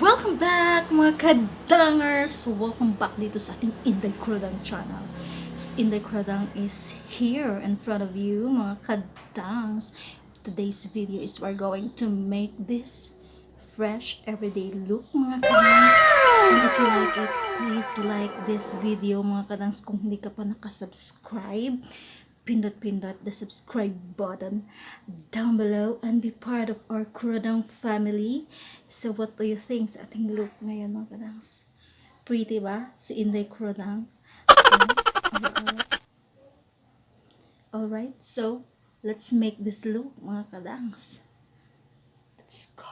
Welcome back mga kadangers! Welcome back dito sa ating Inday Krodang channel. Inday Krodang is here in front of you mga kadangs. Today's video is we're going to make this fresh everyday look mga kadangs. And if you like it, please like this video mga kadangs. Kung hindi ka pa nakasubscribe, pindot the subscribe button down below and be part of our Kuradang family. So what do you think sa ating look ngayon mga kadangs? Pretty ba? Si Inday Kuradang. Alright, so let's make this look mga kadangs. Let's go.